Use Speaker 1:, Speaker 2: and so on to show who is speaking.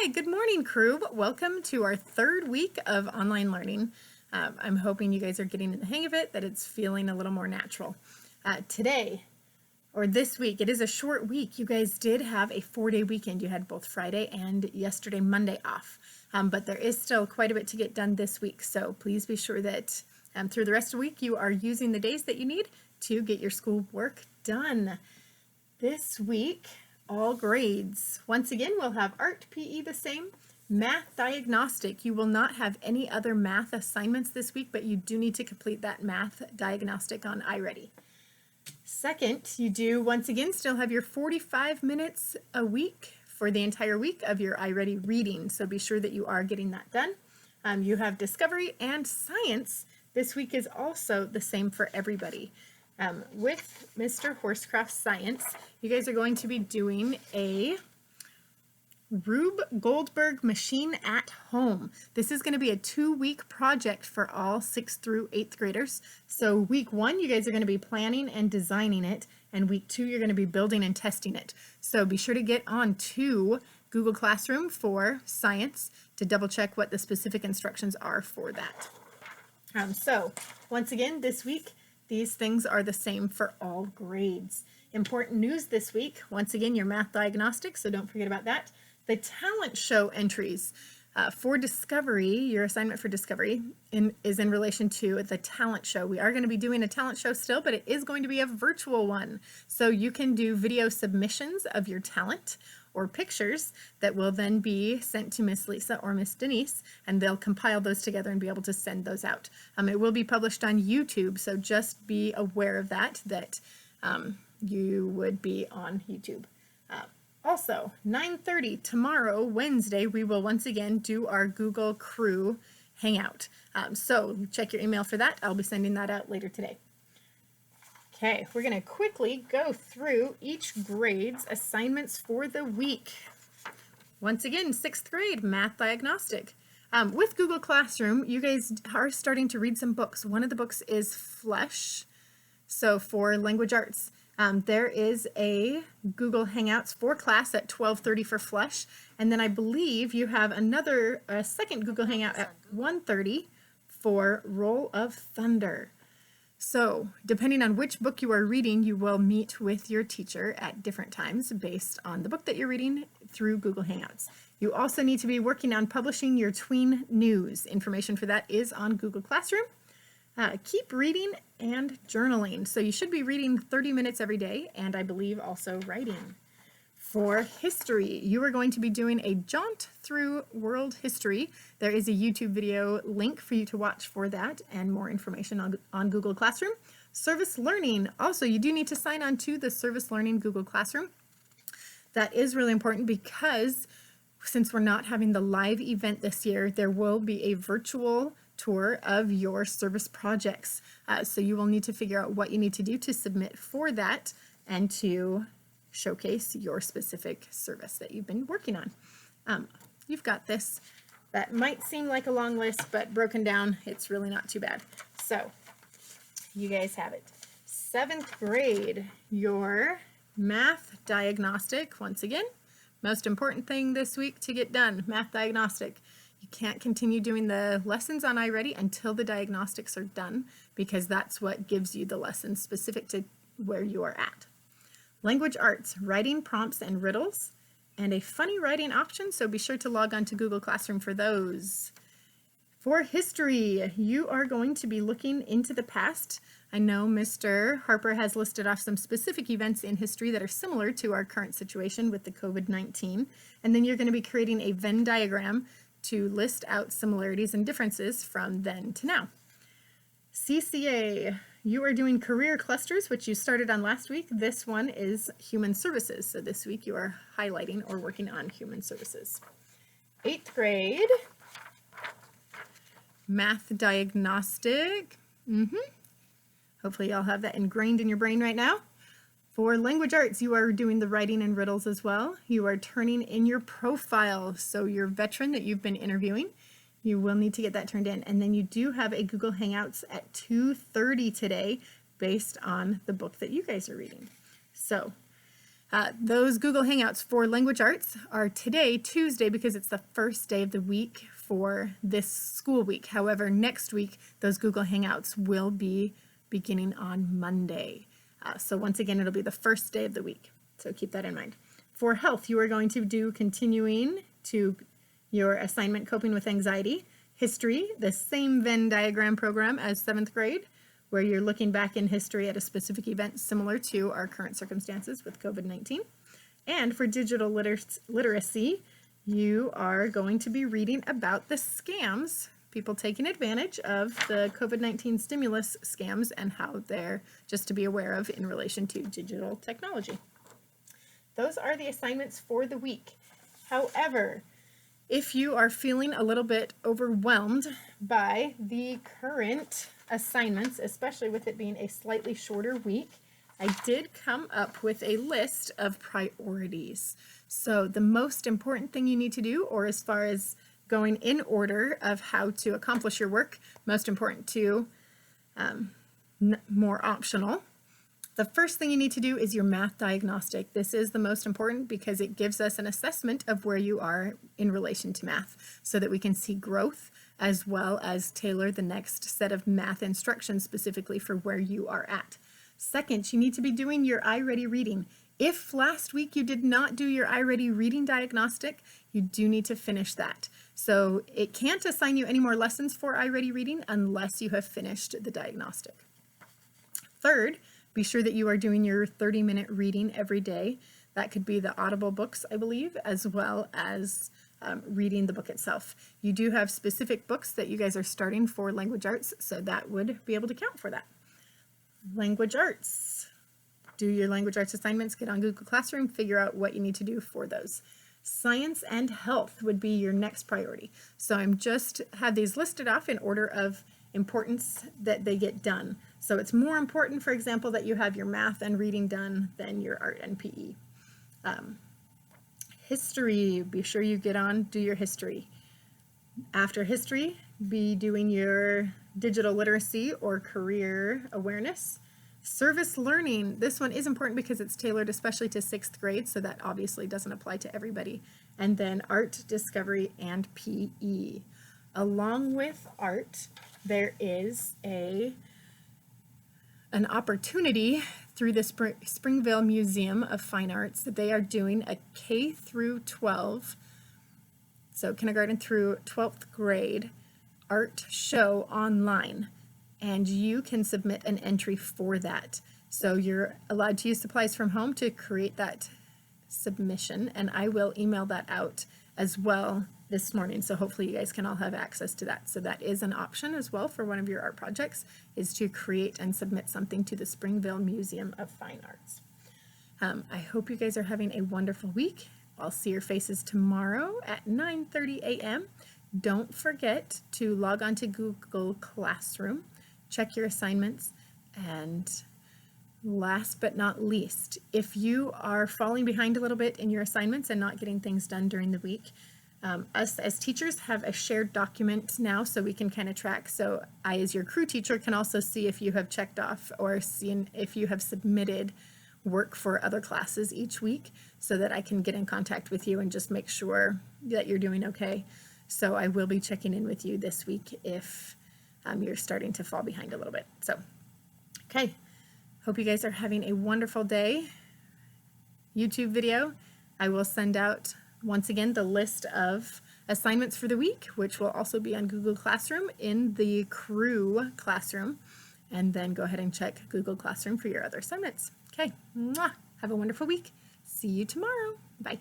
Speaker 1: Hi, good morning, crew. Welcome to our third week of online learning. I'm hoping you guys are getting in the hang of it, that it's feeling a little more natural. Today, or this week, it is a short week. You guys did have a 4-day weekend. You had both Friday and yesterday, Monday off. But there is still quite a bit to get done this week. So please be sure that through the rest of the week, you are using the days that you need to get your schoolwork done. This week, all grades. Once again, we'll have art, PE the same, math diagnostic. You will not have any other math assignments this week, but you do need to complete that math diagnostic on iReady. Second, you do once again still have your 45 minutes a week for the entire week of your iReady reading. So be sure that you are getting that done. You have discovery and science. This week is also the same for everybody. With Mr. Horsecraft Science, you guys are going to be doing a Rube Goldberg machine at home. This is going to be a 2-week project for all 6th through 8th graders. So week 1, you guys are going to be planning and designing it, and week 2, you're going to be building and testing it. So be sure to get on to Google Classroom for science to double check what the specific instructions are for that. So once again, this week, these things are the same for all grades. Important news this week, once again, your math diagnostic, so don't forget about that. The talent show entries for Discovery, your assignment for Discovery is in relation to the talent show. We are going to be doing a talent show still, but it is going to be a virtual one. So you can do video submissions of your talent or pictures that will then be sent to Miss Lisa or Miss Denise, and they'll compile those together and be able to send those out. It will be published on YouTube, so just be aware of that you would be on YouTube. Also, 9:30 tomorrow, Wednesday, we will once again do our Google Crew Hangout. So check your email for that. I'll be sending that out later today. Okay, we're going to quickly go through each grade's assignments for the week. Once again, 6th grade, math diagnostic. With Google Classroom, you guys are starting to read some books. One of the books is Flesh, so for language arts. There is a Google Hangouts for class at 12:30 for Flesh, and then I believe you have a second Google Hangout at 1:30 for Roll of Thunder. So, depending on which book you are reading, you will meet with your teacher at different times based on the book that you're reading through Google Hangouts. You also need to be working on publishing your tween news. Information for that is on Google Classroom. Keep reading and journaling. So you should be reading 30 minutes every day, and I believe also writing. For history, you are going to be doing a jaunt through world history. There is a YouTube video link for you to watch for that and more information on Google Classroom. Service learning, also you do need to sign on to the Service Learning Google Classroom. That is really important because since we're not having the live event this year, there will be a virtual tour of your service projects. So you will need to figure out what you need to do to submit for that and to showcase your specific service that you've been working on. You've got this. That might seem like a long list, but broken down, it's really not too bad. So you guys have it. 7th grade, your math diagnostic, once again, most important thing this week to get done, math diagnostic. You can't continue doing the lessons on iReady until the diagnostics are done, because that's what gives you the lessons specific to where you are at. Language arts, writing prompts and riddles, and a funny writing option, so be sure to log on to Google Classroom for those. For history, you are going to be looking into the past. I know Mr. Harper has listed off some specific events in history that are similar to our current situation with the COVID-19, and then you're going to be creating a Venn diagram to list out similarities and differences from then to now. CCA, you are doing career clusters, which you started on last week. This one is human services. So this week you are highlighting or working on human services. 8th grade, math diagnostic. Hopefully y'all have that ingrained in your brain right now. For language arts, you are doing the writing and riddles as well. You are turning in your profile, so your veteran that you've been interviewing, you will need to get that turned in. And then you do have a Google Hangouts at 2:30 today based on the book that you guys are reading. So Those Google Hangouts for Language Arts are today, Tuesday, because it's the first day of the week for this school week. However, next week, those Google Hangouts will be beginning on Monday. So once again, it'll be the first day of the week. So keep that in mind. For health, you are going to do continuing to your assignment Coping with Anxiety. History, the same Venn diagram program as 7th grade, where you're looking back in history at a specific event similar to our current circumstances with COVID-19. And for digital literacy, you are going to be reading about the scams, people taking advantage of the COVID-19 stimulus scams and how they're just to be aware of in relation to digital technology. Those are the assignments for the week. However, if you are feeling a little bit overwhelmed by the current assignments, especially with it being a slightly shorter week, I did come up with a list of priorities. So the most important thing you need to do, or as far as going in order of how to accomplish your work, most important to more optional. The first thing you need to do is your math diagnostic. This is the most important because it gives us an assessment of where you are in relation to math so that we can see growth as well as tailor the next set of math instructions specifically for where you are at. Second, you need to be doing your iReady reading. If last week you did not do your iReady reading diagnostic, you do need to finish that. So it can't assign you any more lessons for iReady reading unless you have finished the diagnostic. Third, be sure that you are doing your 30-minute reading every day. That could be the Audible books, I believe, as well as reading the book itself. You do have specific books that you guys are starting for language arts, so that would be able to count for that. Language arts. Do your language arts assignments, get on Google Classroom, figure out what you need to do for those. Science and health would be your next priority. So I'm just have these listed off in order of importance that they get done. So it's more important, for example, that you have your math and reading done than your art and PE. History, be sure you get on, do your history. After history, be doing your digital literacy or career awareness. Service learning, this one is important because it's tailored especially to 6th grade, so that obviously doesn't apply to everybody. And then art, discovery, and PE. Along with art, there is an opportunity through the Springvale Museum of Fine Arts that they are doing a K through 12, so kindergarten through 12th grade, art show online. And you can submit an entry for that. So you're allowed to use supplies from home to create that submission, and I will email that out as well this morning. So hopefully you guys can all have access to that. So that is an option as well for one of your art projects, is to create and submit something to the Springvale Museum of Fine Arts. I hope you guys are having a wonderful week. I'll see your faces tomorrow at 9:30 a.m. Don't forget to log on to Google Classroom, check your assignments, and last but not least, if you are falling behind a little bit in your assignments and not getting things done during the week, us as teachers have a shared document now so we can kind of track. So I, as your crew teacher, can also see if you have checked off or seen if you have submitted work for other classes each week, so that I can get in contact with you and just make sure that you're doing okay. So I will be checking in with you this week if you're starting to fall behind a little bit. So, okay. Hope you guys are having a wonderful day. YouTube video, I will send out once again the list of assignments for the week, which will also be on Google Classroom in the crew classroom. And then go ahead and check Google Classroom for your other assignments. Okay, mwah. Have a wonderful week. See you tomorrow. Bye.